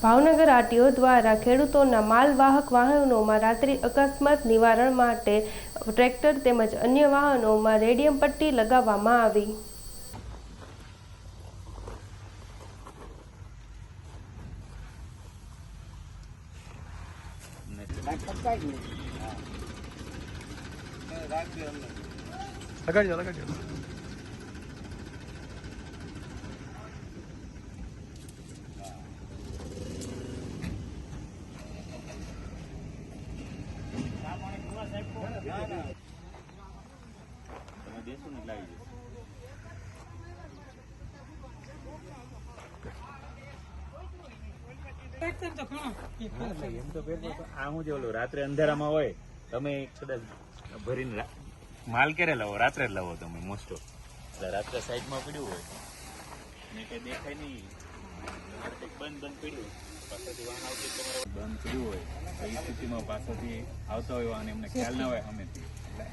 Bhavnagar RTO દ્વારા ખેડૂતોના માલવાહક વાહનોમાં રાત્રિ અકસ્માત નિવારણ માટે ટ્રેક્ટર તેમજ અન્ય વાહનોમાં રેડિયમ પટ્ટી લગાવવામાં આવી। રાત્રે અંધારામાં હોય તમે કદાચ ભરીને માલ ક્યારે લાવો? રાત્રે જ લાવો તમે મોસ્ટ ઓફ। રાત્રે સાઈડમાં પડ્યું હોય ને કઈ દેખાય નહીં, બંધ પડ્યું પાછળથી વાહન આવતી તમારે બંધ પડ્યું હોય તો એ સ્થિતિમાં પાછળથી આવતા હોય વાહન એમને ખ્યાલ ના હોય સામેથી, એટલે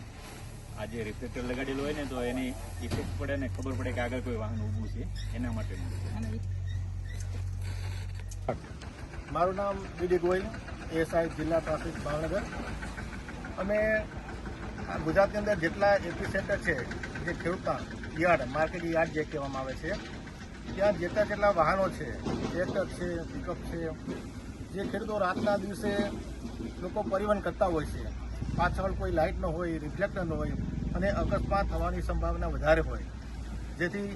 આ જે રિફ્લેક્ટર લગાડેલું હોય ને તો એની ઇફેક્ટ પડે ને ખબર પડે કે આગળ કોઈ વાહન ઊભું છે, એના માટેનું। મારું નામ બીડી ગોયલ, એએસઆઈ જિલ્લા ટ્રાફિક ભાવનગર। અમે ગુજરાતની અંદર જેટલા એપી સેન્ટર છે, જે ખેડૂતના યાર્ડ, માર્કેટ યાર્ડ જે કહેવામાં આવે છે, ત્યાં જેટલા વાહનો છે, ટ્રેક્ટર છે, પિકઅપ છે, જે ખેડૂતો રાતના દિવસે લોકો પરિવહન કરતા હોય છે, પાછળ કોઈ લાઇટ ન હોય, રિફ્લેક્ટર ન હોય અને અકસ્માત થવાની સંભાવના વધારે હોય, જેથી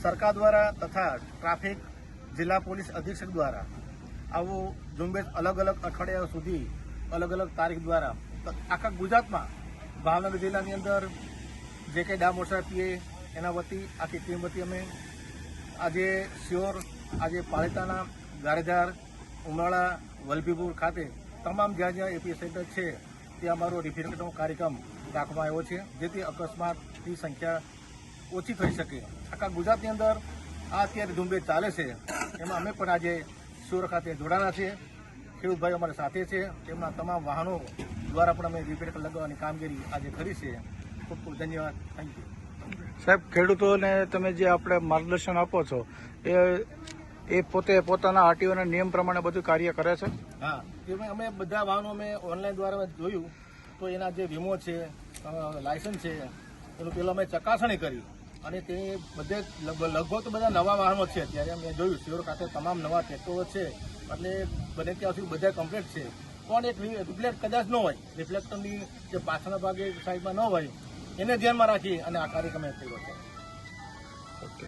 સરકાર દ્વારા તથા ટ્રાફિક જિલ્લા પોલીસ અધિક્ષક દ્વારા આવું ઝુંબેશ અલગ અલગ અઠવાડિયા સુધી અલગ અલગ તારીખ દ્વારા આખા ગુજરાતમાં ભાવનગર જિલ્લાની અંદર જે કંઈ ડામોર સાહેબ પીએ એના વતી આખી ટીમ વતી અમે આજે શિયોર, આજે પાલિતાણા, ગારેધાર, ઉમરાળા, વલભીપુર ખાતે તમામ જ્યાં જ્યાં એપી સેન્ટર છે ત્યાં અમારો રિફ્લેક્ટરનો કાર્યક્રમ રાખવામાં આવ્યો છે, જેથી અકસ્માતની સંખ્યા ઓછી થઈ શકે। આખા ગુજરાતની અંદર આ અત્યારે ઝુંબેશ ચાલે છે, એમાં અમે પણ આજે શિયોર ખાતે જોડાણા છે। ખેડૂત ભાઈઓ અમારી સાથે છે, તેમના તમામ વાહનો દ્વારા પણ અમે રિફ્લેક્ટર લગાવવાની કામગીરી આજે કરી છે। ખૂબ ખૂબ ધન્યવાદ, થેન્ક યુ સાહેબ। ખેડૂતોને તમે જે આપણે માર્ગદર્શન આપો છો એ પોતે પોતાના આરટીઓના નિયમ પ્રમાણે બધું કાર્ય કરે છે? હા, અમે બધા વાહનો અમે ઓનલાઈન દ્વારા જોયું તો એના જે વીમો છે, લાયસન્સ છે, એનું પહેલાં અમે ચકાસણી કરી અને તે બધે લગભગ તો બધા નવા વાહનો છે। ત્યારે અમે જોયું શિયોર ખાતે તમામ નવા ટ્રેક્ટરો છે, એટલે બને ત્યાં સુધી બધા કમ્પ્લીટ છે, પણ એક રિફ્લેક્ટ કદાચ ન હોય, રિફ્લેક્ટરની જે પાછળના ભાગે સાઈડમાં ન હોય એને ધ્યાનમાં રાખી અને આ કાર્યક્રમ કર્યો છે।